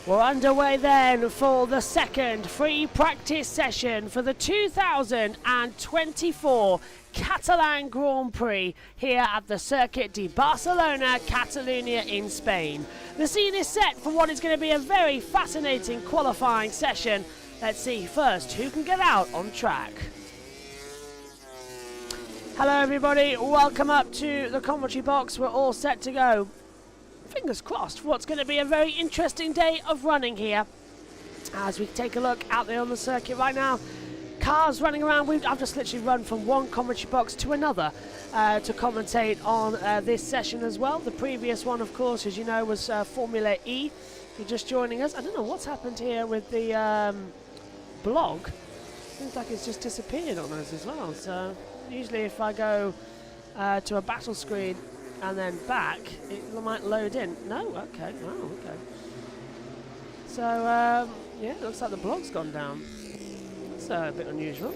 We're underway then for the second free practice session for the 2024 Catalan Grand Prix here at the Circuit de Barcelona, Catalonia in Spain. The scene is set for what is going to be a very fascinating qualifying session. Let's see first who can get out on track. Hello everybody, welcome up to the commentary box. We're all set to go. Fingers crossed for what's going to be a very interesting day of running here. As we take a look out there on the circuit right now, cars running around. I've just literally run from one commentary box to another to commentate on this session as well. The previous one, of course, as you know, was Formula E. If you're just joining us, I don't know what's happened here with the blog. Seems like it's just disappeared on us as well. So usually if I go to a battle screen and then back, it might load in. No? Okay. Oh, okay. So, yeah, it looks like the blog's gone down. That's a bit unusual.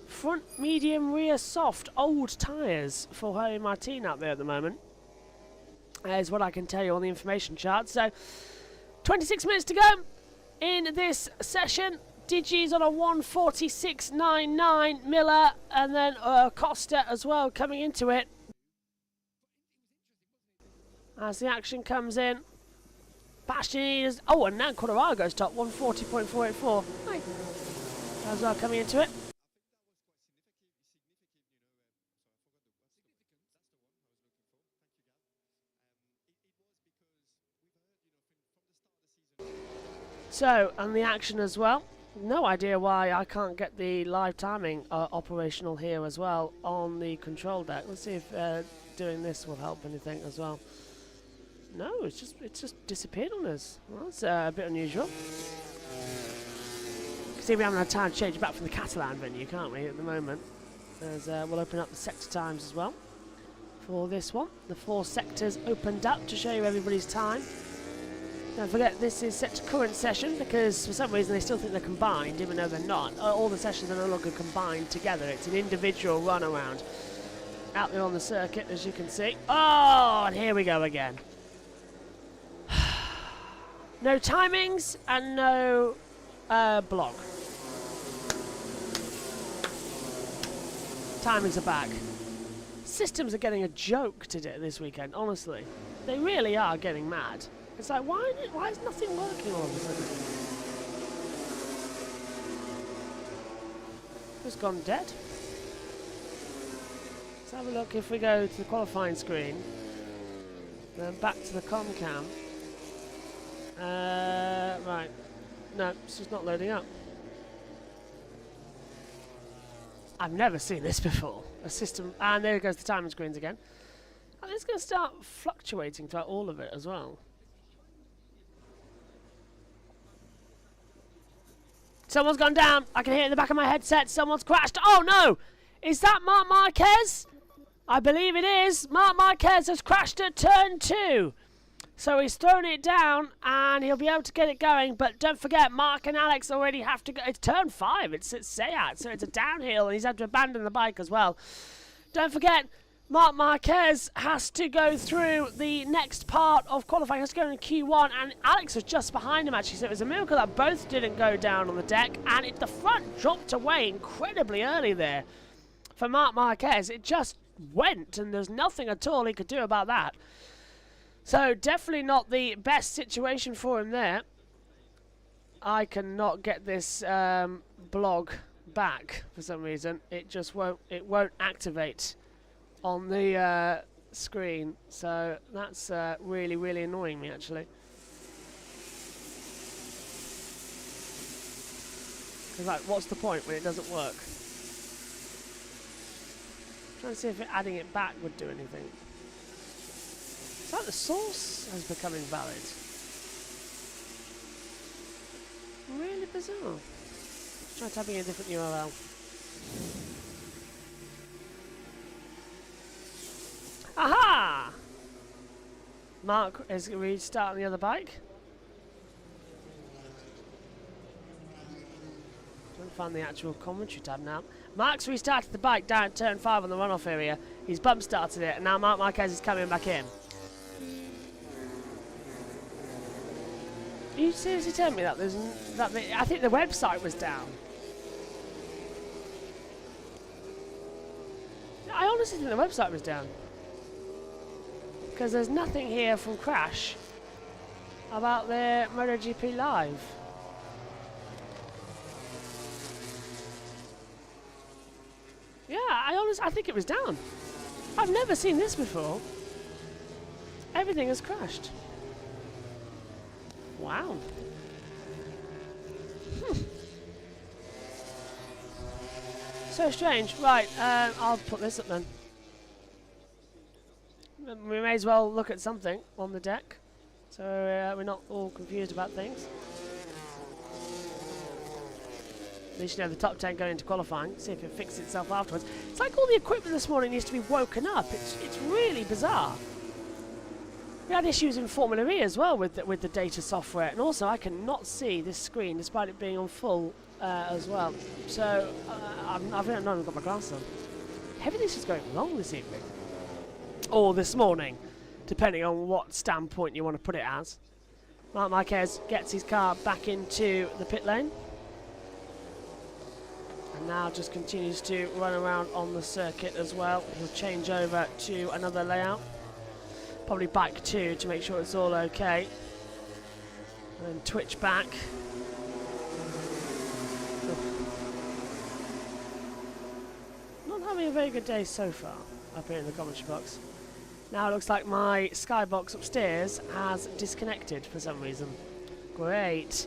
Front medium, rear soft, old tyres for Harry Martin up there at the moment. Is what I can tell you on the information chart. So, 26 minutes to go in this session. Digi's on a 1:46.99, Miller, and then Costa as well coming into it. As the action comes in, Bastianini is, oh, and now Quadrago's top, 1:40.484. Hi. As well coming into it. So, and the action as well. No idea why I can't get the live timing operational here as well on the control deck. Let's see if doing this will help anything as well. No, it's just disappeared on us. Well, that's a bit unusual. You can see we haven't had time to change back from the Catalan venue, can't we, at the moment? As we'll open up the sector times as well for this one. The 4 sectors opened up to show you everybody's time. Don't forget, this is set to current session because for some reason they still think they're combined, even though they're not. All the sessions are no longer combined together. It's an individual run around out there on the circuit, as you can see. Oh, and here we go again. No timings and no blog. Timings are back. Systems are getting a joke today this weekend, honestly. They really are getting mad. It's like, why is nothing working all of a sudden? Just gone dead. Let's have a look if we go to the qualifying screen. Then back to the ComCam. Right. No, it's just not loading up. I've never seen this before. A system, and there goes the timing screens again. And it's going to start fluctuating throughout all of it as well. Someone's gone down. I can hear it in the back of my headset. Someone's crashed. Oh, no. Is that Marc Marquez? I believe it is. Marc Marquez has crashed at turn 2. So he's thrown it down, and he'll be able to get it going. But don't forget, Mark and Alex already have to go. It's turn 5. It's at Seat, so it's a downhill, and he's had to abandon the bike as well. Don't forget, Marc Marquez has to go through the next part of qualifying. He has to go in Q1, and Alex was just behind him, actually. So it was a miracle that both didn't go down on the deck, and the front dropped away incredibly early there for Marc Marquez. It just went, and there's nothing at all he could do about that. So definitely not the best situation for him there. I cannot get this blog back for some reason. It just won't activate on the screen, so that's really, really annoying me, actually. Because, like, what's the point when it doesn't work? Trying to see if adding it back would do anything. It's like the source has become invalid. really bizarre. Let's try typing a different URL. Aha! Mark is restarting the other bike. Trying to find the actual commentary tab now. Mark's restarted the bike down at turn 5 on the runoff area. He's bump started it, and now Mark Marquez is coming back in. Are you seriously telling me that there's I think the website was down. I honestly think the website was down. Because there's nothing here from Crash about their MotoGP Live. Yeah, I think it was down. I've never seen this before. Everything has crashed. Wow. So strange. Right, I'll put this up then. We may as well look at something on the deck, so we're not all confused about things. At least you know the top 10 going into qualifying, see if it fixes itself afterwards. It's like all the equipment this morning needs to be woken up. It's really bizarre. We had issues in Formula E as well with the data software, and also I cannot see this screen despite it being on full as well. So I've not even got my glasses on. Everything's just going wrong this evening. Or this morning, depending on what standpoint you want to put it as. Marc Marquez gets his car back into the pit lane. And now just continues to run around on the circuit as well. He'll change over to another layout. Probably bike 2 to make sure it's all okay. And then twitch back. Not having a very good day so far up here in the commentary box. Now it looks like my skybox upstairs has disconnected for some reason. Great.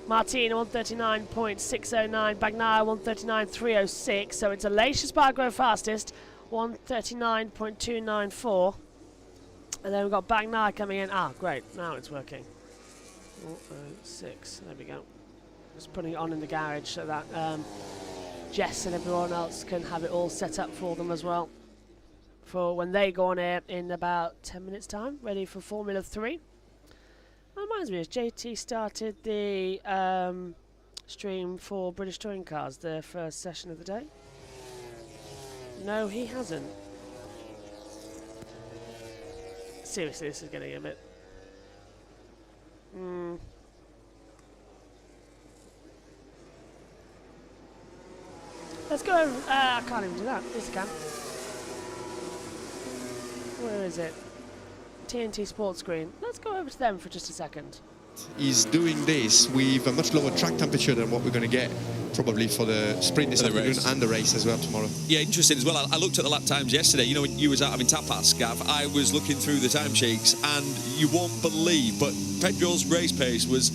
Martin 139.609, Bagnaia 139.306, so it's Aleix Espargaro fastest, 139.294. And then we've got Bagnaia coming in. Ah, great, now it's working. 406, there we go. Just putting it on in the garage so that Jess and everyone else can have it all set up for them as well. For when they go on air in about 10 minutes time, ready for Formula 3. That reminds me, has JT started the stream for British Touring Cars, their first session of the day? No, he hasn't. Seriously, this is getting a bit... Let's go over... I can't even do that. Yes, I can. Where is it? TNT Sports Screen. Let's go over to them for just a second. He's doing this with a much lower track temperature than what we're going to get probably for the sprint this afternoon and the race as well tomorrow. Yeah, interesting as well. I looked at the lap times yesterday. You know, when you was out having tapas, Gav, I was looking through the timesheets and you won't believe, but Pedro's race pace was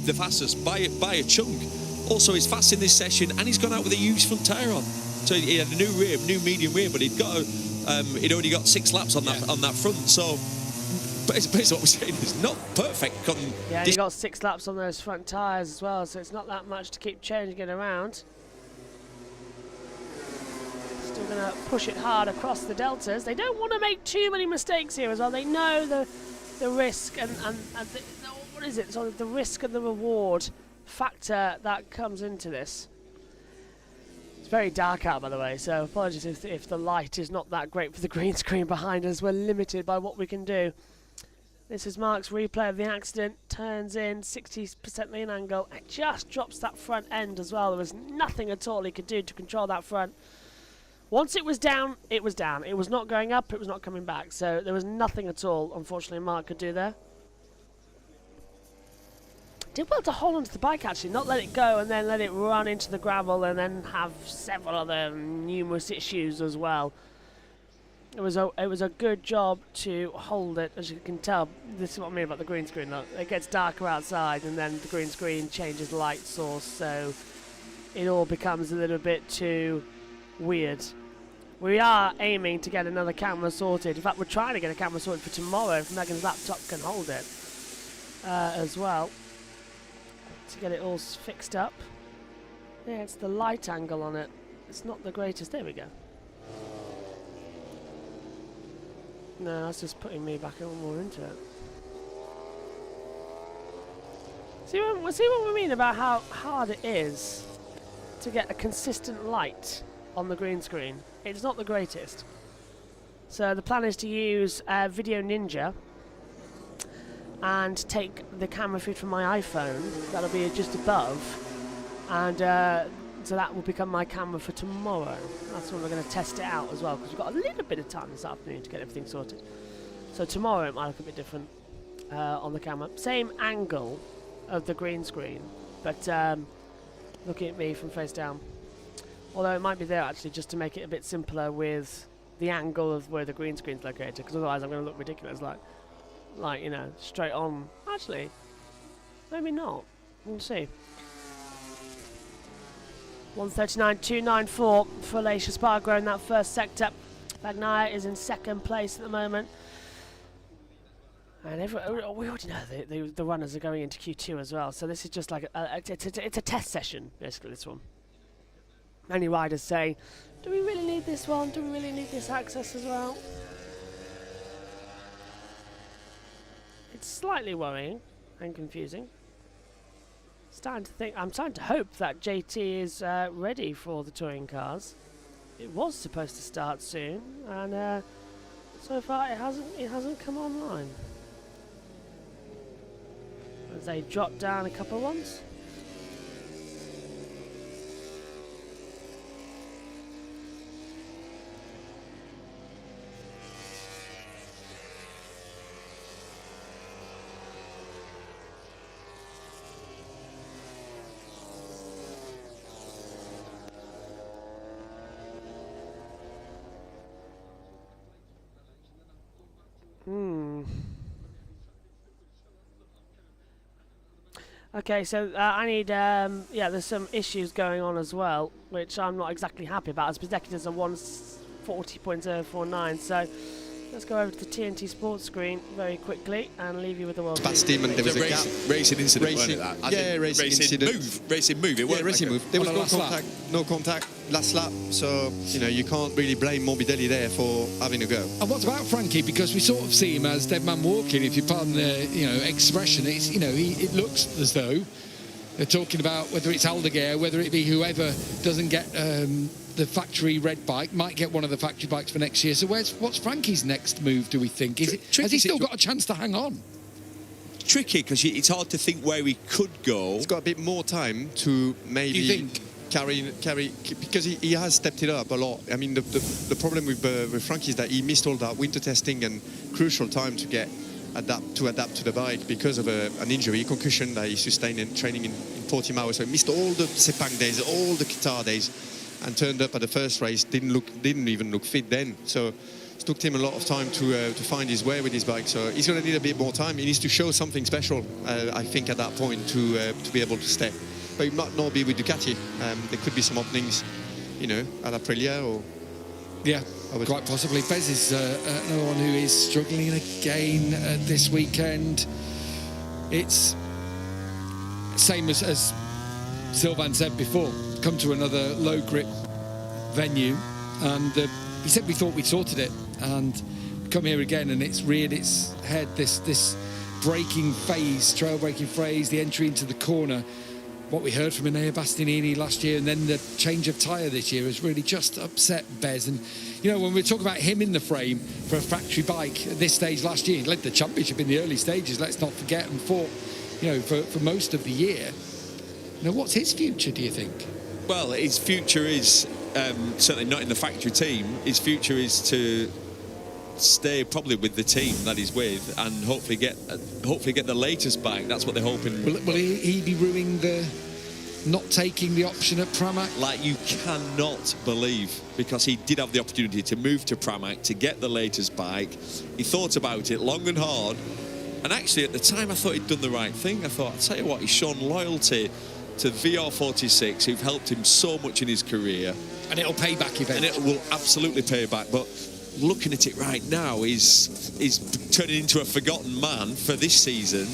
the fastest by a chunk. Also, he's fast in this session and he's gone out with a huge front tyre on. So he had a new medium rear, but he'd already got 6 laps on that front. So basically what we're saying is not perfect. Yeah, he got 6 laps on those front tyres as well, so it's not that much to keep changing it around. Still going to push it hard across the deltas. They don't want to make too many mistakes here as well. They know the risk and what is it? So the risk and the reward factor that comes into this. It's very dark out, by the way, so apologies if the light is not that great for the green screen behind us. We're limited by what we can do. This is Mark's replay of the accident. Turns in 60% lean angle. It just drops that front end as well. There was nothing at all he could do to control that front. Once it was down, it was down. It was not going up, it was not coming back. So there was nothing at all, unfortunately, Mark could do there. Did well to hold onto the bike, actually, not let it go and then let it run into the gravel and then have several other numerous issues as well. It was a good job to hold it. As you can tell, this is what I mean about the green screen. Look, it gets darker outside and then the green screen changes light source, so it all becomes a little bit too weird. We are aiming to get another camera sorted. In fact, we're trying to get a camera sorted for tomorrow if Megan's laptop can hold it as well. to get it all fixed up. Yeah, it's the light angle on it. It's not the greatest. There we go. No, that's just putting me back a little more into it. See what we mean about how hard it is to get a consistent light on the green screen. It's not the greatest. So the plan is to use Video Ninja and take the camera feed from my iPhone. That'll be just above, and so that will become my camera for tomorrow. That's when we're going to test it out as well, because we've got a little bit of time this afternoon to get everything sorted. So tomorrow it might look a bit different on the camera. Same angle of the green screen, but looking at me from face down. Although it might be there actually just to make it a bit simpler with the angle of where the green screen's located, because otherwise I'm going to look ridiculous, like you know, straight on. Actually, maybe not. We'll see. 1:39.294 for Aleix Espargaro in that first sector. Bagnaia is in second place at the moment. And we already know the runners are going into Q2 as well, so this is just like it's a test session, basically, this one. Many riders say, do we really need this one? Do we really need this access as well? It's slightly worrying and confusing. I'm starting to hope that JT is ready for the touring cars. It was supposed to start soon, and so far it hasn't come online. As they drop down a couple of ones. Okay, so I need, yeah, there's some issues going on as well, which I'm not exactly happy about, as Bezzecchi does a 140.049, so let's go over to the TNT Sports screen very quickly and leave you with the world. Past him, and there was a racing incident, racing, wasn't it, that? yeah, racing incident. Racing move, it yeah, racing move. There was no contact, last lap, so, you know, you can't really blame Morbidelli there for having a go. And what about Frankie? Because we sort of see him as dead man walking, if you pardon the, you know, expression. It's, you know, it looks as though they're talking about whether it's Aldeguer, whether it be whoever doesn't get the factory red bike, might get one of the factory bikes for next year. So what's Frankie's next move, do we think? Has he still got a chance to hang on? Tricky, because it's hard to think where he could go. He's got a bit more time to maybe... You think? Carry, because he has stepped it up a lot. I mean, the problem with Frankie is that he missed all that winter testing and crucial time to adapt to the bike because of an injury, concussion that he sustained in training in 40 hours. So he missed all the Sepang days, all the Qatar days, and turned up at the first race. Didn't even look fit then. So it took him a lot of time to find his way with his bike. So he's going to need a bit more time. He needs to show something special, I think, at that point to be able to stay. But he might not be with Ducati. There could be some openings, you know, at Aprilia or... Yeah, quite possibly. Bez is another one who is struggling again this weekend. It's same as Sylvain said before, come to another low grip venue, and he said we thought we'd sorted it, and come here again and it's reared its head, this braking phase, trail braking phase, the entry into the corner. What we heard from Enea Bastianini last year and then the change of tyre this year has really just upset Bez. And, you know, when we talk about him in the frame for a factory bike at this stage last year, he led the championship in the early stages, let's not forget, and fought, you know, for most of the year. You know, what's his future, do you think? Well, his future is certainly not in the factory team. His future is to stay probably with the team that he's with and hopefully get the latest bike. That's what they're hoping. Will he be ruining the not taking the option at Pramac? Like, you cannot believe, because he did have the opportunity to move to Pramac to get the latest bike. He thought about it long and hard, and actually at the time I thought he'd done the right thing. I thought, I'll tell you what, he's shown loyalty to VR46, who've helped him so much in his career, and it'll pay back eventually. And it will absolutely pay back. But looking at it right now, he's turning into a forgotten man for this season.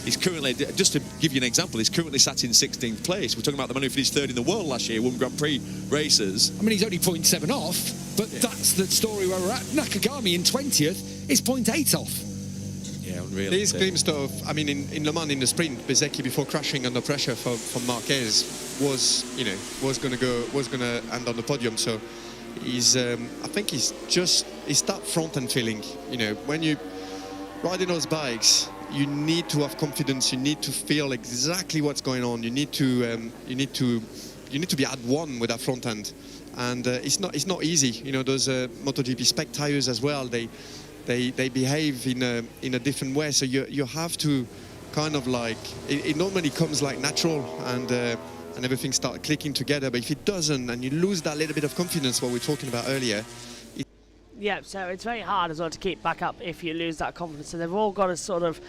He's currently, just to give you an example, he's currently sat in 16th place. We're talking about the man who finished third in the world last year, won Grand Prix races. I mean, he's only 0.7 off, but that's the story where we're at. Nakagami in 20th is 0.8 off. Yeah, unreal. These glimpses of, I mean, in Le Mans in the sprint, Bezzecchi before crashing under pressure from Marquez was going to end on the podium. So he's, I think he's that front end feeling. You know, when you riding those bikes, you need to have confidence. You need to feel exactly what's going on. You need to be at one with that front end, and it's not easy. You know, those MotoGP spec tires as well. They behave in a different way. So you have to kind of like it normally comes like natural and everything starts clicking together. But if it doesn't, and you lose that little bit of confidence, what we were talking about earlier. Yeah, so it's very hard as well to keep back up if you lose that confidence. So they've all got to sort of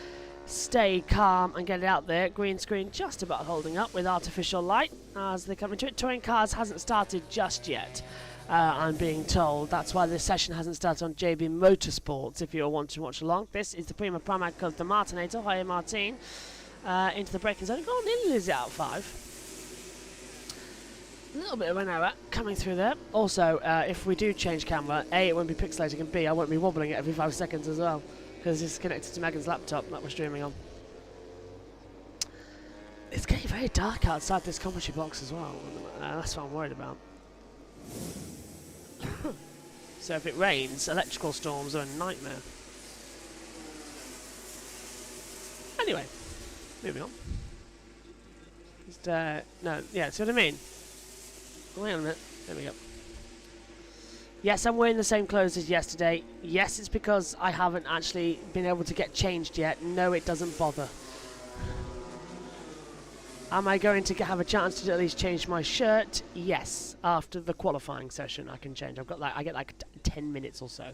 stay calm and get it out there. Green screen just about holding up with artificial light as they come into it. Touring cars hasn't started just yet, I'm being told. That's why this session hasn't started on JB Motorsports, if you want to watch along. This is the Prima Pramac of the Martinator. Hi, Martin. Into the braking zone. Go on, nearly is out 5. A little bit of an error coming through there. Also, if we do change camera, A, it won't be pixelating, and B, I won't be wobbling it every 5 seconds as well, because it's connected to Megan's laptop that we're streaming on. It's getting very dark outside this commentary box as well. That's what I'm worried about. So if it rains, electrical storms are a nightmare. Anyway, moving on. Just, no, yeah, see what I mean? Wait on a minute. There we go. Yes, I'm wearing the same clothes as yesterday. Yes, it's because I haven't actually been able to get changed yet. No, it doesn't bother. Am I going to have a chance to at least change my shirt? Yes. After the qualifying session, I can change. I get like 10 minutes or so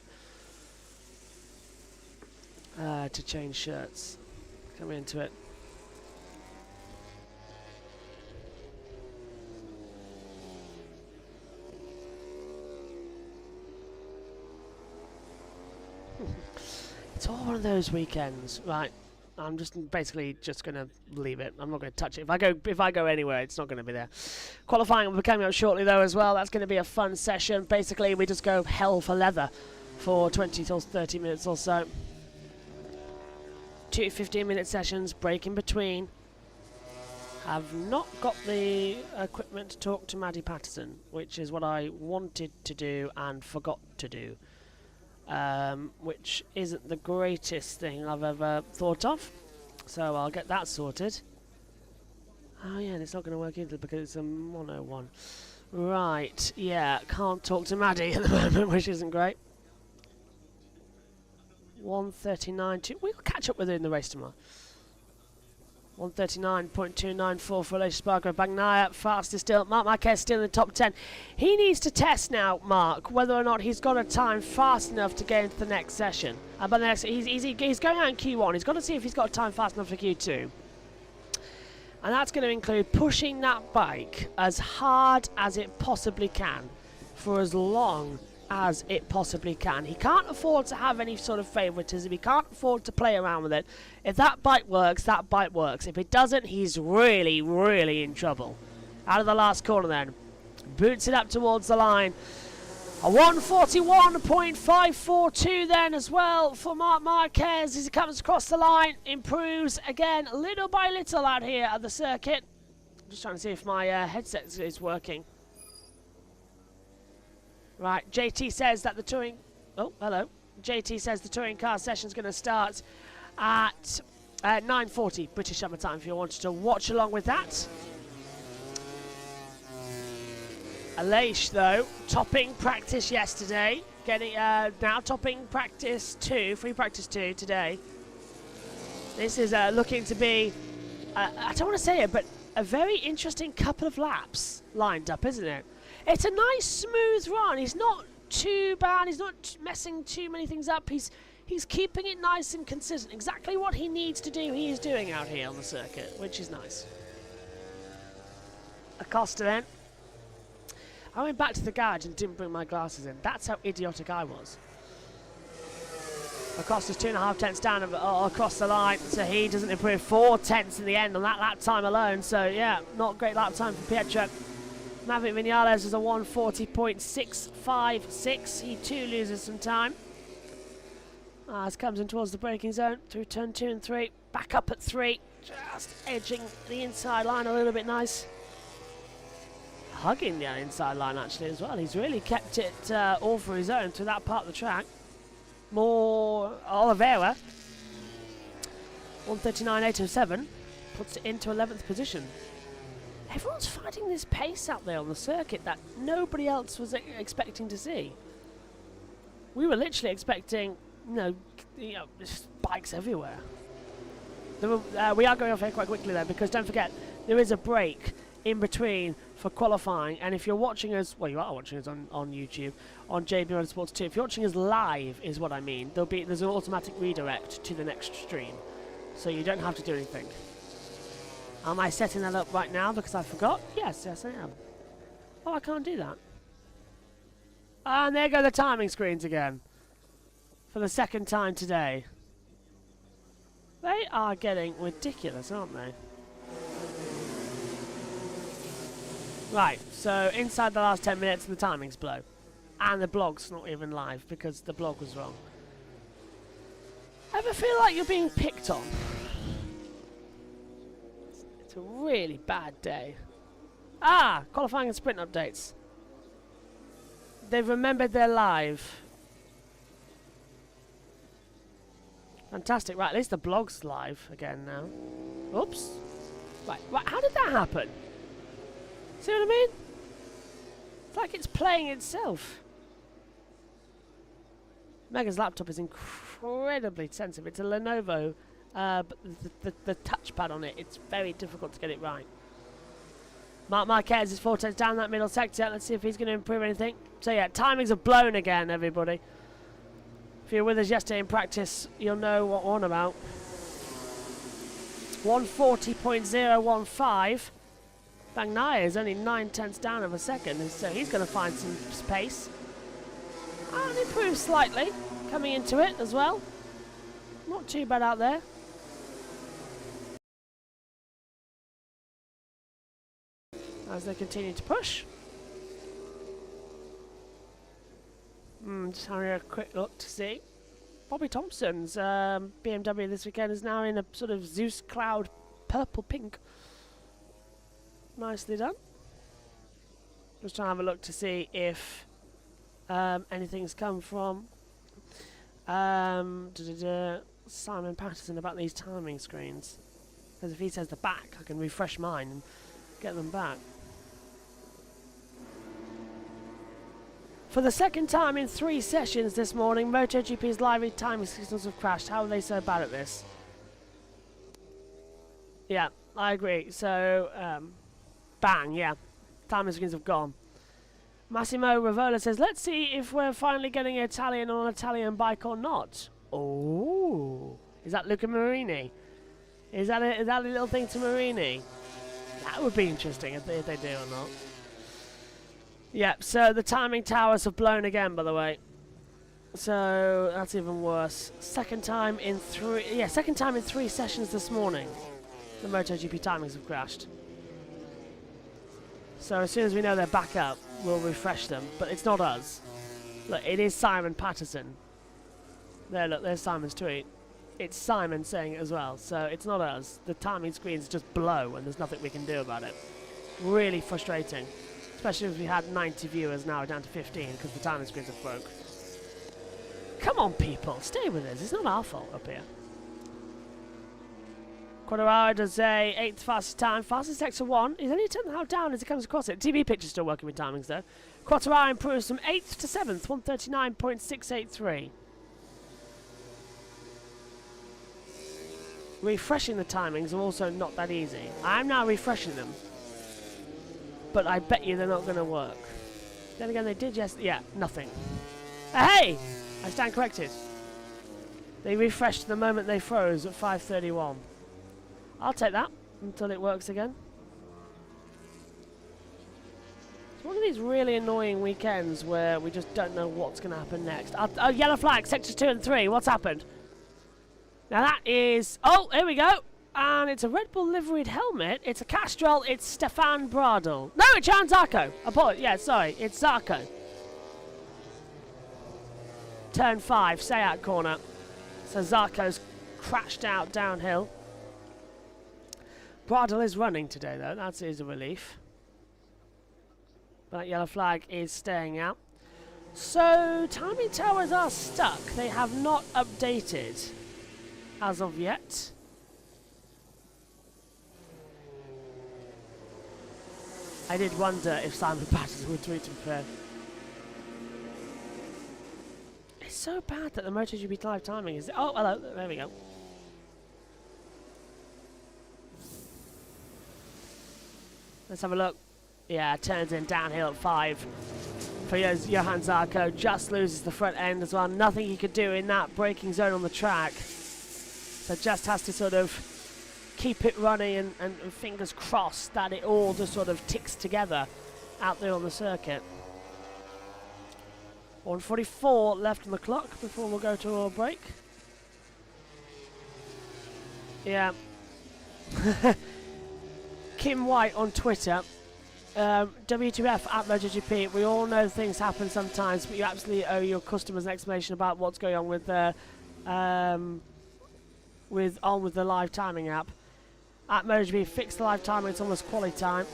to change shirts. Come into it. It's all one of those weekends, right? I'm basically just going to leave it. I'm not going to touch it. If I go anywhere, it's not going to be there. Qualifying will be coming up shortly though as well. That's going to be a fun session. Basically, we just go hell for leather for 20 till 30 minutes or so. 2 15-minute sessions, break in between. Have not got the equipment to talk to Maddie Patterson, which is what I wanted to do and forgot to do. Which isn't the greatest thing I've ever thought of, so I'll get that sorted. Oh yeah, and it's not going to work either because it's a mono one. Right, yeah, can't talk to Maddie at the moment, which isn't great. 139.2. We'll catch up with her in the race tomorrow. 139.294 for Aleix Spargo. Bagnaia fastest still. Marc Marquez still in the top 10. He needs to test now, Mark, whether or not he's got a time fast enough to get into the next session. But the next, he's going out in Q1. He's got to see if he's got a time fast enough for Q2. And that's going to include pushing that bike as hard as it possibly can for as long as it possibly can. He can't afford to have any sort of favoritism. He can't afford to play around with it. If that bike works, that bike works. If it doesn't, he's really, really in trouble. Out of the last corner then. Boots it up towards the line. A 141.542 then as well for Marc Marquez as he comes across the line. Improves again little by little out here at the circuit. I'm just trying to see if my headset is working. Right, JT says that the touring... Oh, hello. JT says the touring car session is going to start at 9:40 British Summer Time if you wanted to watch along with that. Aleix, though, topping practice yesterday. Getting now topping practice 2, free practice 2 today. This is looking to be, I don't want to say it, but a very interesting couple of laps lined up, isn't it? It's a nice smooth run. He's not too bad. He's not messing too many things up. He's keeping it nice and consistent. Exactly what he needs to do, he is doing out here on the circuit, which is nice. Acosta then. I went back to the garage and didn't bring my glasses in. That's how idiotic I was. Acosta's 2.5 tenths down across the line, so he doesn't improve. 4 tenths in the end on that lap time alone. So yeah, not great lap time for Pietro. Maverick Vinales is a 140.656. He too loses some time. As comes in towards the braking zone through turn 2 and 3. Back up at 3, just edging the inside line a little bit nice. Hugging the inside line actually as well. He's really kept it all for his own through that part of the track. More Oliveira, 139.807, puts it into 11th position. Everyone's finding this pace out there on the circuit that nobody else was expecting to see. We were literally expecting, bikes everywhere. We are going off here quite quickly though, because don't forget, there is a break in between for qualifying, and if you're watching us, well, you are watching us on YouTube, on JB Motorsports 2, if you're watching us live, is what I mean, there's an automatic redirect to the next stream, so you don't have to do anything. Am I setting that up right now because I forgot? Yes, I am. Oh, I can't do that. And there go the timing screens again, for the second time today. They are getting ridiculous, aren't they? Right, so inside the last 10 minutes the timings blow. And the blog's not even live because the blog was wrong. Ever feel like you're being picked on? It's a really bad day. Qualifying and sprint updates. They've remembered they're live. Fantastic, right, at least the blog's live again now. Oops. Right, how did that happen? See what I mean? It's like it's playing itself. Mega's laptop is incredibly sensitive. It's a Lenovo, but the touchpad on it, it's very difficult to get it right. Marc Marquez is 4 tenths down that middle sector. Let's see if he's going to improve anything. So yeah, timings are blown again, everybody. If you were with us yesterday in practice, you'll know what we're on about. 140.015. Bagnaia is only 9 tenths down of a second, and so he's going to find some space. And improve slightly, coming into it as well. Not too bad out there. As they continue to push. Just having a quick look to see. Bobby Thompson's BMW this weekend is now in a sort of Zeus Cloud purple pink. Nicely done. Just trying to have a look to see if anything's come from Simon Patterson about these timing screens. Because if he says the back, I can refresh mine and get them back. For the second time in 3 sessions this morning, MotoGP's live timing systems have crashed. How are they so bad at this? Yeah, I agree. So, bang, yeah. Timing screens have gone. Massimo Ravola says, let's see if we're finally getting an Italian on an Italian bike or not. Oh, is that Luca Marini? Is that a little thing to Marini? That would be interesting if they do or not. Yep, so the timing towers have blown again, by the way. So that's even worse. Second time in 3 sessions this morning. The MotoGP timings have crashed. So as soon as we know they're back up, we'll refresh them. But it's not us. Look, it is Simon Patterson. There, look, there's Simon's tweet. It's Simon saying it as well, so it's not us. The timing screens just blow and there's nothing we can do about it. Really frustrating. Especially if we had 90 viewers, now we're down to 15 because the timing screens have broke. Come on, people, stay with us. It's not our fault up here. Quadraro does a 8th fastest time. Fastest sector 1. He's only 10th how down as he comes across it. TV picture's still working with timings though. Quadraro improves from 8th to 7th, 139.683. Refreshing the timings are also not that easy. I'm now refreshing them. But I bet you they're not going to work. Then again, they did nothing. Hey! I stand corrected. They refreshed the moment they froze at 5:31. I'll take that until it works again. It's one of these really annoying weekends where we just don't know what's going to happen next. Yellow flag, sectors 2 and 3. What's happened? Now that is... Oh, here we go. And it's a Red Bull liveried helmet. It's a Castrol. It's Stefan Bradl. No, it's Jan Zarco. Yeah, sorry. It's Zarco. Turn 5, stay out corner. So Zarco's crashed out downhill. Bradl is running today, though. That is a relief. That yellow flag is staying out. So, timing towers are stuck. They have not updated as of yet. I did wonder if Simon Patterson would tweet him fair. It's so bad that the MotoGP live timing is... Oh, hello. There we go. Let's have a look. Yeah, turns in downhill at 5. For Johan Zarco, just loses the front end as well. Nothing he could do in that braking zone on the track. So just has to sort of keep it running and fingers crossed that it all just sort of ticks together out there on the circuit. 1:44 left on the clock before we'll go to our break. Yeah. Kim White on Twitter. W2F at MotoGP. We all know things happen sometimes, but you absolutely owe your customers an explanation about what's going on with the live timing app. At MotoGP, fix the live timing. It's almost quality time.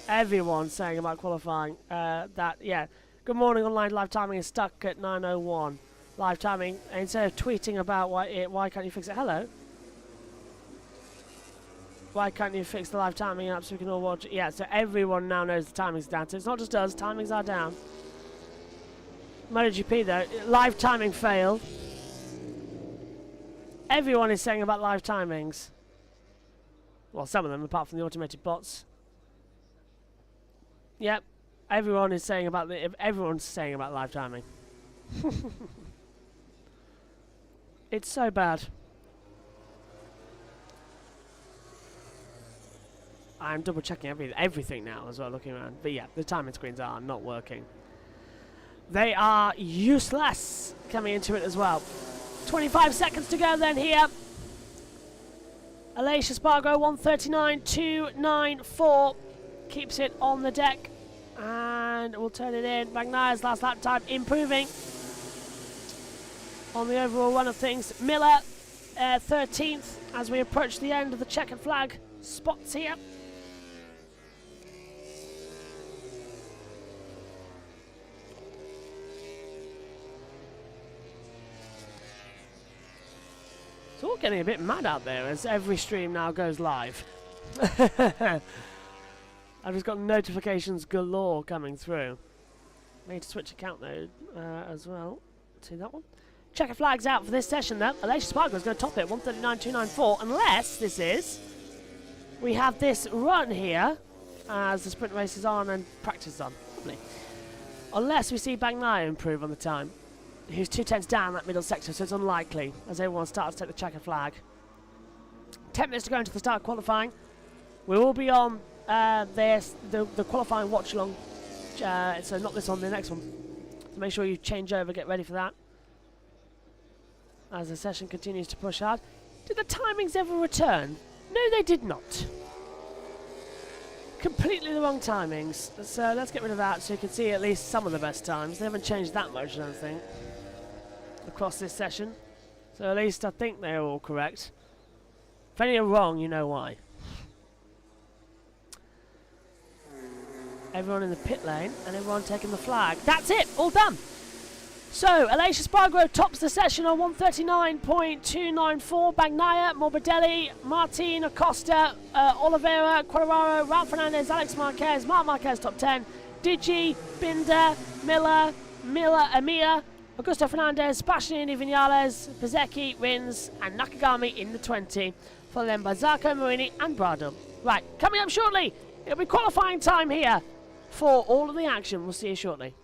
Everyone's saying about qualifying yeah. Good morning, online live timing is stuck at 9:01. Live timing. Instead of tweeting about why can't you fix it? Hello. Why can't you fix the live timing app so we can all watch it? Yeah, so everyone now knows the timing's down. So it's not just us, timings are down. MotoGP though, live timing failed. Everyone is saying about live timings. Well, some of them, apart from the automated bots. Yep, everyone's saying about live timing. It's so bad. I'm double checking everything now as well, looking around. But yeah, the timing screens are not working. They are useless coming into it as well. 25 seconds to go then here. Aleix Espargaro 1:39.294 keeps it on the deck and we'll turn it in. Bagnaya's last lap time improving on the overall run of things. Miller 13th as we approach the end of the checkered flag spots here. It's all getting a bit mad out there as every stream now goes live. I've just got notifications galore coming through. Need to switch account though as well. See that one? Checker flags out for this session though. Aleix Espargaro is going to top it 1:39.294 unless this is... We have this run here as the sprint race is on and practice is on. Lovely. Unless we see Bagnaia improve on the time. Who's 2/10 down that middle sector, so it's unlikely as everyone starts to take the checker flag. 10 minutes to go into the start of qualifying. We will be on the qualifying watch along, so not this one, the next one. So make sure you change over, get ready for that. As the session continues to push hard. Did the timings ever return? No, they did not. Completely the wrong timings. So let's get rid of that so you can see at least some of the best times. They haven't changed that much, I don't think, across this session. So at least I think they're all correct. If any are wrong, you know why. Everyone in the pit lane and everyone taking the flag. That's it, all done. So Aleix Espargaro tops the session on 1:39.294. Bagnaia, Morbidelli, Martin, Acosta, Oliveira, Quartararo, Ralph Fernandez, Alex Marquez, Marc Marquez top 10. Digi, Binder, Miller, Amir, Augusto Fernandez, Bastianini, Vinales, Bezecchi, Rins, and Nakagami in the 20. Followed then by Zarco, Marini, and Bradl. Right, coming up shortly, it'll be qualifying time here for all of the action. We'll see you shortly.